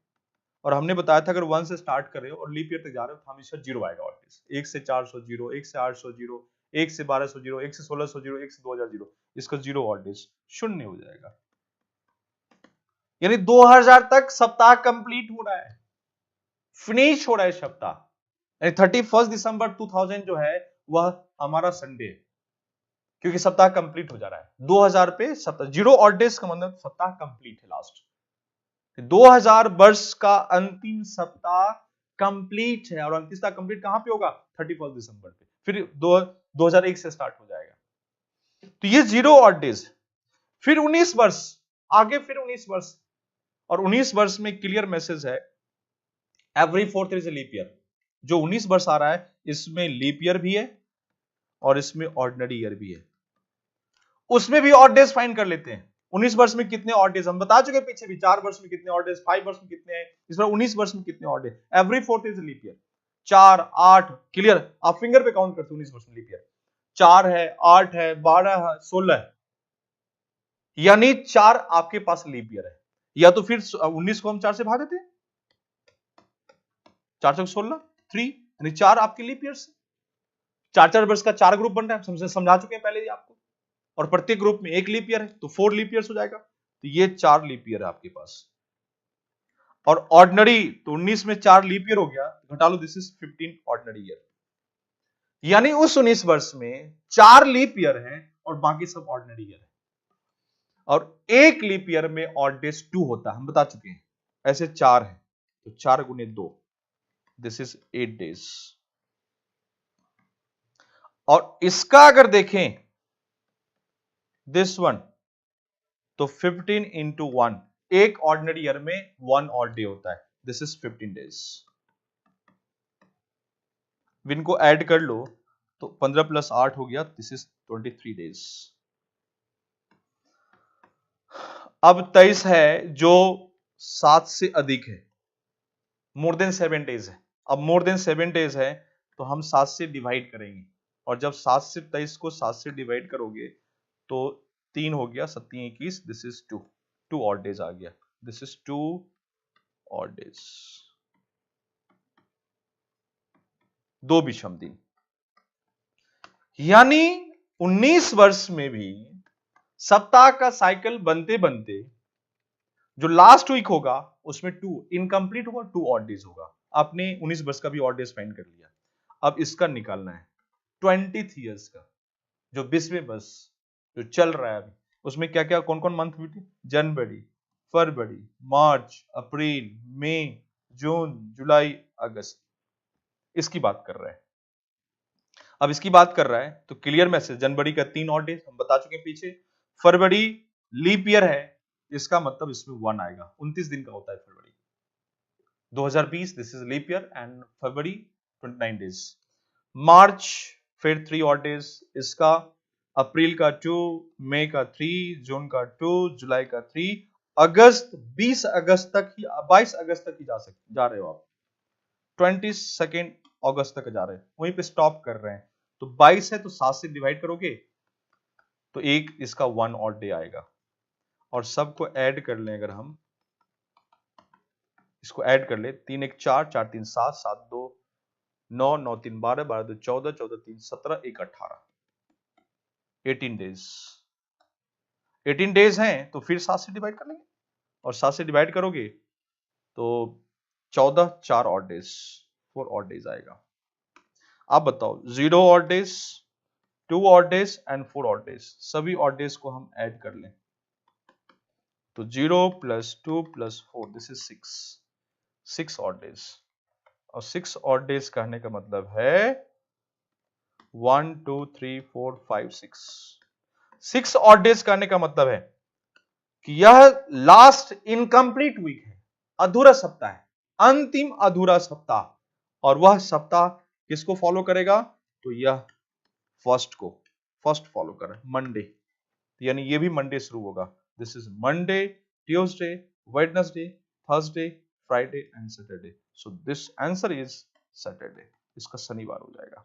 और हमने बताया था अगर 1 से स्टार्ट कर रहे हो और लीप ईयर तक जा रहे हो तो हमेशा जीरो आएगा ऑलवेज। 1 से 400 जीरो, 1 से 800 जीरो, 1 से 1200 जीरो, 1 से 1600 जीरो, 1 से 2000 जीरो, इसका जीरो ऑलवेज शून्य हो जाएगा। यानी 2000 तक सप्ताह कंप्लीट हो रहा है, फिनिश हो रहा है सप्ताह। यानी 31 दिसंबर 2000 जो है वह हमारा संडे है, क्योंकि सप्ताह कंप्लीट हो जा रहा है 2000 पे सप्ताह, 0 ऑड डेज का मतलब सप्ताह कंप्लीट है लास्ट। 2000 वर्ष का अंतिम सप्ताह कंप्लीट है, और अंतिम सप्ताह कंप्लीट कहां पे होगा? 31 दिसंबर पे। फिर 2001 से स्टार्ट हो जाएगा। तो ये 0 ऑड डेज। फिर 19 वर्ष आगे, फिर 19 वर्ष, और 19 वर्ष में क्लियर मैसेज है every fourth is leap year. जो 19 वर्ष आ रहा है इसमें लीप ईयर भी है और इसमें ऑर्डिनरी ईयर भी है। उसमें भी ऑड डेज फाइंड कर लेते हैं। 19 वर्ष में कितने ऑड डेज हम बता चुके पीछे भी, 4 वर्ष में कितने ऑड डेज, 5 वर्ष में कितने हैं, इस बार 19 वर्ष में कितने odd days. Every fourth is leap year. 4 8 clear, आप फिंगर पे काउंट करते 19 वर्ष में लीप ईयर। 4 है, 8 है, 12 है, 16 है, यानी 4 आपके पास लीप ईयर है। या तो फिर 19 को हम 4 से भाग देते हैं, 4 से 16 3, यानी 4 आपके लीप ईयर से। 4 वर्ष का 4 ग्रुप बन रहा है, समझा चुके हैं पहले ही आपको, और प्रत्येक ग्रुप में 1 लीप ईयर है, तो 4 लीप ईयर्स हो जाएगा। तो ये 4 लीप ईयर है आपके पास। और ऑर्डिनरी तो 19 में 4 लीप ईयर हो गया, घटा लो, दिस इज 15 ऑर्डिनरी ईयर। यानी उस 19 वर्ष में 4 लीप ईयर है और बाकी सब ऑर्डिनरी ईयर है। और 1 लीप ईयर में ऑड डेज 2 होता है, हम बता चुके हैं। ऐसे 4 है तो 4 गुने 2, दिस इज 8 डेज। और इसका अगर देखें दिस वन, तो 15 इंटू 1, एक ऑर्डिनरी ईयर में 1 ऑड डे होता है, दिस इज 15 डेज। इनको ऐड कर लो तो 15 प्लस 8 हो गया, दिस इज 23 डेज। अब 23 है जो 7 से अधिक है, मोर देन 7 डेज है। अब मोर देन 7 डेज है तो हम 7 से डिवाइड करेंगे, और जब 7 से 23 को 7 से डिवाइड करोगे तो 3 हो गया, 7 21, दिस इज 2 ऑड डेज आ गया, दिस इज 2 ऑड डेज, 2 विषम दिन। यानी 19 वर्ष में भी सप्ताह का साइकिल बनते बनते जो लास्ट वीक होगा उसमें 2 इनकम्प्लीट होगा, 2 ऑड डेज होगा। आपने 19 वर्ष का भी ऑड डेज फाइंड कर लिया। अब इसका निकालना है 20th ईयर्स का, जो 20वें वर्ष जो चल रहा है अभी, उसमें क्या क्या कौन कौन मंथ बीते? जनवरी, फरवरी, मार्च, अप्रैल, मई, जून, जुलाई, अगस्त, इसकी बात कर रहा है। अब इसकी बात कर रहा है तो क्लियर मैसेज, जनवरी का 3 ऑड डेज हम बता चुके हैं पीछे। फरवरी लीप ईयर है, इसका मतलब इसमें 1 आएगा, 29 दिन का होता है फरवरी 2020, this is leap year, and February 29 days. March फिर 3 ऑड डेज इसका, अप्रैल का 2, मई का 3, जून का 2, जुलाई का 3, अगस्त 20 अगस्त तक ही, 22 अगस्त तक ही जा रहे हो आप, 22 अगस्त तक जा रहे हैं, वहीं पे स्टॉप कर रहे हैं। तो 22 है तो 7 से डिवाइड करोगे तो एक इसका 1 ऑड डे आएगा। और सबको ऐड कर लें अगर हम, इसको ऐड कर ले, 3 1 4, 4 3 7, 7 2 9, 9 3 12, 12 2 14, 14 3 17, 1 18, 18 डेज। 18 डेज हैं तो फिर 7 से डिवाइड कर लेंगे, और 7 से डिवाइड करोगे तो 14 4 ऑड डेज, 4 ऑड डेज आएगा। आप बताओ 0 odd days, 2 odd days and 4 odd days, सभी ऑड डेज को हम ऐड कर लें तो 0 plus 2 plus 4, this is 6 odd days. और 6 ऑड डेज कहने का मतलब है 1 2 3 4 5 6 ऑड डेज कहने का मतलब है कि यह लास्ट इनकम्प्लीट वीक है, अधूरा सप्ताह है, अंतिम अधूरा सप्ताह। और वह सप्ताह किसको फॉलो करेगा? तो यह फर्स्ट फॉलो कर रहा है, मंडे, यानी ये भी मंडे शुरू होगा, this is Monday, Tuesday, Wednesday, Thursday, Friday and Saturday. So this answer is Saturday, इसका शनिवार हो जाएगा,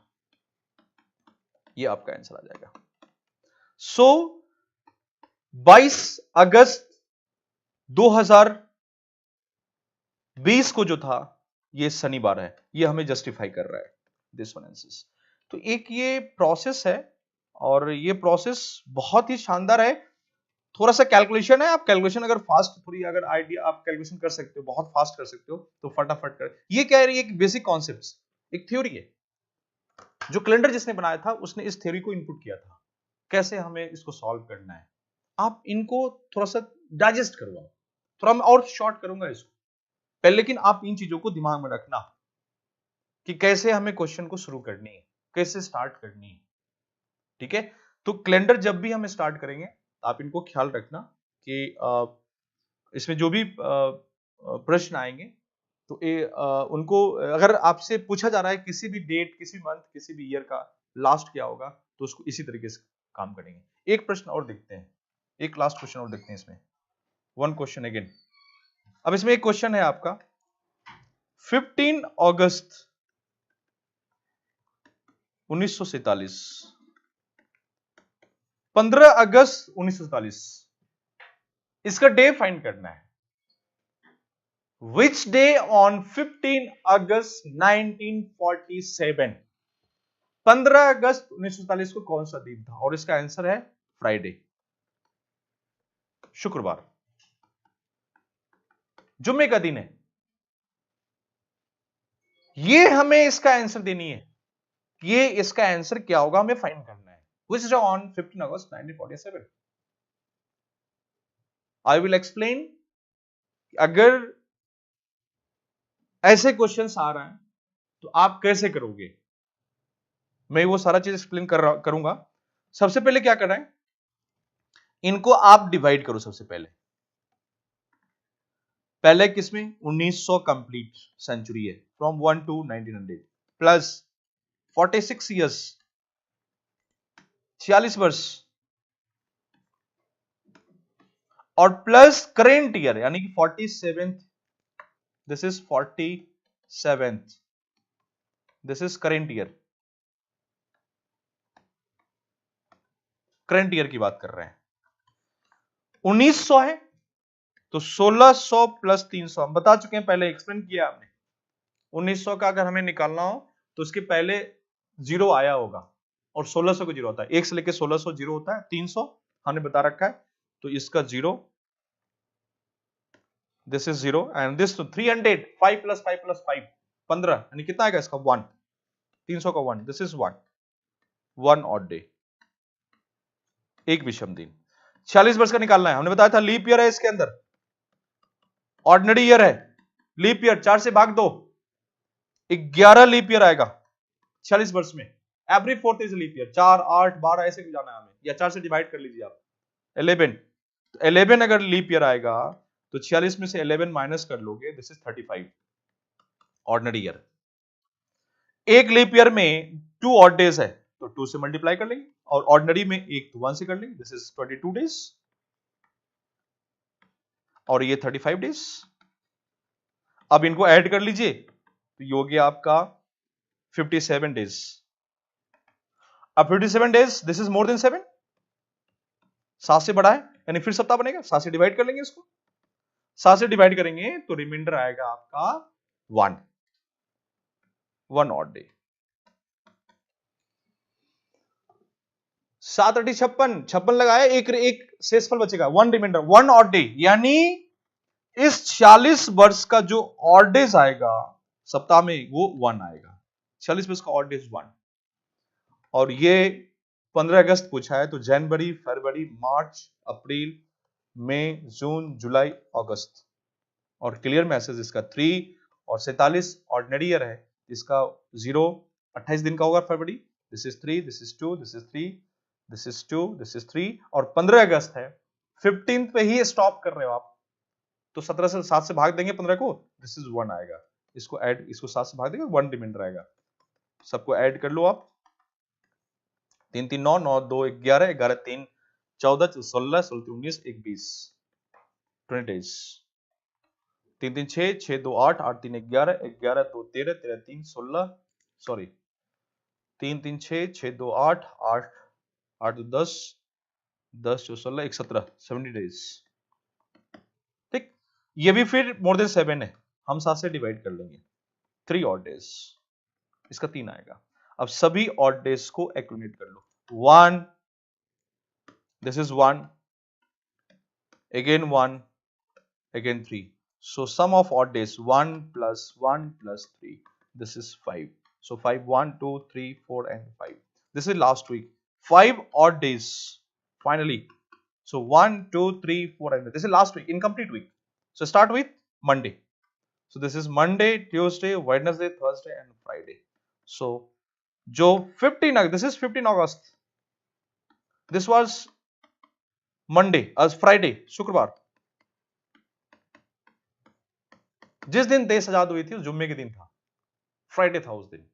ये आपका आंसर आ जाएगा। सो 22 अगस्त 2020 को जो था ये शनिवार है, ये हमें जस्टिफाई कर रहा है दिस वन आंसर। तो एक ये प्रोसेस है, और ये प्रोसेस बहुत ही शानदार है। थोड़ा सा कैलकुलेशन है, आप कैलकुलेशन अगर फास्ट, थोड़ी अगर आइडिया आप कैलकुलेशन कर सकते हो, बहुत फास्ट कर सकते हो तो फटाफट कर। ये क्या है? एक बेसिक कॉन्सेप्ट, एक थ्योरी है, जो कैलेंडर जिसने बनाया था उसने इस थ्योरी को इनपुट किया था। कैसे हमें इसको सॉल्व करना है। आप इनको थोड़ा सा डाइजेस्ट करो, थोड़ा मैं और शॉर्ट करूंगा इसको पहले, लेकिन आप इन चीजों को दिमाग में रखना कि कैसे हमें क्वेश्चन को शुरू करनी है, कैसे स्टार्ट करनी है। ठीक है, तो कैलेंडर जब भी हम स्टार्ट करेंगे आप इनको ख्याल रखना कि इसमें जो भी प्रश्न आएंगे तो उनको अगर आपसे पूछा जा रहा है किसी भी डेट, किसी मंथ, किसी भी ईयर का लास्ट क्या होगा, तो उसको इसी तरीके से काम करेंगे। एक प्रश्न और देखते हैं, एक लास्ट क्वेश्चन और देखते हैं इसमें, वन क्वेश्चन अगेन। अब इसमें एक क्वेश्चन है आपका, 15 अगस्त 1947, 15 अगस्त 1947, इसका डे फाइंड करना है। Which day on 15 August 1947? 15 अगस्त 1947 को कौन सा दिन था? और इसका आंसर है फ्राइडे, शुक्रवार, जुम्मे का दिन है। ये हमें इसका आंसर देनी है, ये इसका आंसर क्या होगा हमें फाइंड करना है। Which day on 15 August 1947? I will explain। अगर ऐसे क्वेश्चंस आ रहा है तो आप कैसे करोगे, मैं वो सारा चीज एक्सप्लेन करूंगा। सबसे पहले क्या करना है, इनको आप डिवाइड करो। सबसे पहले किसमें 1900 कंप्लीट सेंचुरी है, फ्रॉम 1 to 1900 प्लस 46 इयर्स, 46 वर्ष, और प्लस करेंट ईयर यानी कि 47th, this is 47th, this is current year, current year की बात कर रहे हैं। 1900 है तो 1600 प्लस 300, हम बता चुके हैं, पहले एक्सप्लेन किया आपने। 1900 का अगर हमें निकालना हो तो उसके पहले जीरो आया होगा, और 1600 को जीरो होता है, 1 से लेकर 1600 जीरो होता है, 300 हमने बता रखा है, तो इसका zero, this is zero, and this 300, 5 plus 5 plus 5 15, यानी कितना आएगा इसका 1, 300 का 1, दिस इज 1, 1 ऑड डे, एक विषम दिन। 46 वर्ष का निकालना है, हमने बताया था लीप ईयर है इसके अंदर, ऑर्डिनरी ईयर है, लीप ईयर 4 से भाग दो, 11 लीप ईयर आएगा 46 वर्ष में। Every fourth is leap year, 4 8 12 ऐसे जाना है हमें, या 4 से डिवाइड कर लीजिए आप, 11, 11 अगर लीप ईयर आएगा तो 46 में से 11 माइनस कर लोगे, दिस इज 35 ऑर्डिनरी ईयर। एक लीप ईयर में 2 ऑड डेज है तो 2 से मल्टीप्लाई कर लेंगे, और ऑर्डिनरी में एक तो 1 से कर लेंगे, दिस इज 22 डेज, और ये 35 डेज। अब इनको ऐड कर लीजिए तो ये हो गया आपका 57 डेज। अब 57 days, this is more than 7, 7 से बड़ा है यानी फिर सप्ताह बनेगा, 7 से डिवाइड कर लेंगे इसको, 7 से डिवाइड करेंगे तो रिमाइंडर आएगा आपका 1 ऑड डे। 7 8 56, 56 लगाया, एक शेषफल बचेगा, 1 रिमाइंडर, 1 ऑड डे, यानी इस 46 वर्ष का जो ऑड डेज आएगा सप्ताह में वो 1 आएगा, 46 वर्ष का ऑड डेज 1। और ये 15 अगस्त पूछा है तो जनवरी, फरवरी, मार्च, अप्रैल, मई, जून, जुलाई, अगस्त, और क्लियर मैसेज इसका 3, और 47 ऑर्डिनरी ईयर है, इसका 0 28 दिन का होगा फरवरी, this is 3, this is 2, this is 3, this is 2, this is 3, और 15 अगस्त है, 15 पे ही स्टॉप कर रहे हो आप, तो 17 से 7 से भाग देंगे 15 को, दिस इज 1 आएगा, इसको ऐड, इसको 7 से भाग देंगे 1 रिमाइंडर आएगा, सबको ऐड कर लो आप, 3 3 9 9 2 11 11 3 14 16 16 19 1 20, 20 डेज, 3 3 6 6 2 8 8 3 11 11 2 13 13 3 16, सॉरी 3 3 6 6 2 8 8 8 2 10 10 2 16 1 17, 70 डेज। ठीक, ये भी फिर मोर देन 7 है, हम 7 से डिवाइड कर लेंगे, 3 ऑड डेज, इसका 3 आएगा। अब सभी ऑड डेज को एक्यूमुलेट कर लो, 1, this is 1, again 1, again 3, so sum of odd days 1 plus 1 plus 3, this is 5, so 5 1 2 3 4 and 5, this is last week, 5 odd days finally. So 1 2 3 4 and this is last week, incomplete week. So start with Monday. So this is Monday, Tuesday, Wednesday, Thursday and Friday. So जो 15 this is 15 August, this was Monday as Friday, शुक्रवार, जिस दिन देश आजाद हुई थी उस जुम्मे के दिन था, फ्राइडे था उस दिन.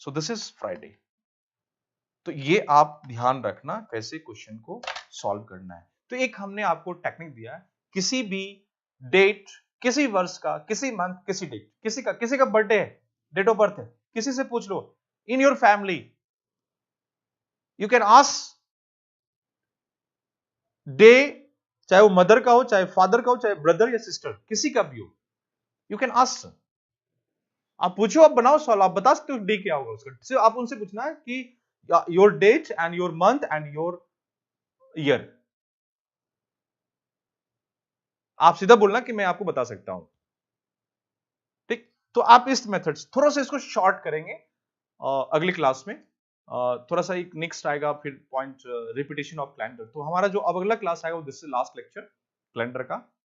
So this is Friday. तो ये आप ध्यान रखना कैसे क्वेश्चन को सॉल्व करना है. तो एक हमने आपको टेक्निक दिया है, किसी भी डेट, किसी वर्ष का, किसी मंथ, किसी डेट, किसी का बर्थडे है, डेट ऑफ बर्थ है, किसी से पूछ लो in your family, you can ask day, चाहे वो मदर का हो, चाहे फादर का हो, चाहे ब्रदर या सिस्टर, किसी का भी हो, यू कैन आस्क. आप पूछो, आप बनाओ सवाल, आप बता सकते हो डे क्या होगा उसका. सिर्फ आप उनसे पूछना है कि your date and your month and your year. आप सीधा बोलना कि मैं आपको बता सकता हूं. ठीक. तो आप इस मेथड से थोड़ा सा इसको शॉर्ट करेंगे अगली क्लास में. थोड़ा सा एक नेक्स्ट आएगा फिर पॉइंट रिपीटेशन ऑफ कैलेंडर. तो हमारा जो अब अगला क्लास आएगा this is last lecture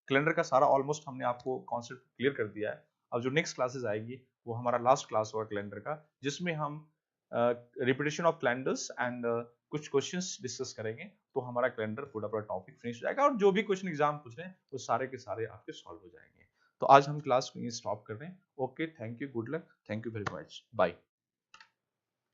calendar का सारा ऑलमोस्ट हमने आपको कॉन्सेप्ट क्लियर कर दिया है. अब जो नेक्स्ट क्लासेस आएगी वो हमारा लास्ट क्लास होगा कैलेंडर का, जिसमें हम रिपीटेशन ऑफ कैलेंडर्स एंड कुछ क्वेश्चंस डिस्कस करेंगे. तो हमारा कैलेंडर पूरा टॉपिक फिनिश हो जाएगा और जो भी क्वेश्चन एग्जाम पूछ रहे हैं वो सारे के सारे आपके सॉल्व हो जाएंगे. तो आज हम क्लास को स्टॉप कर रहे हैं. Okay, thank you, good luck, thank you very much, bye.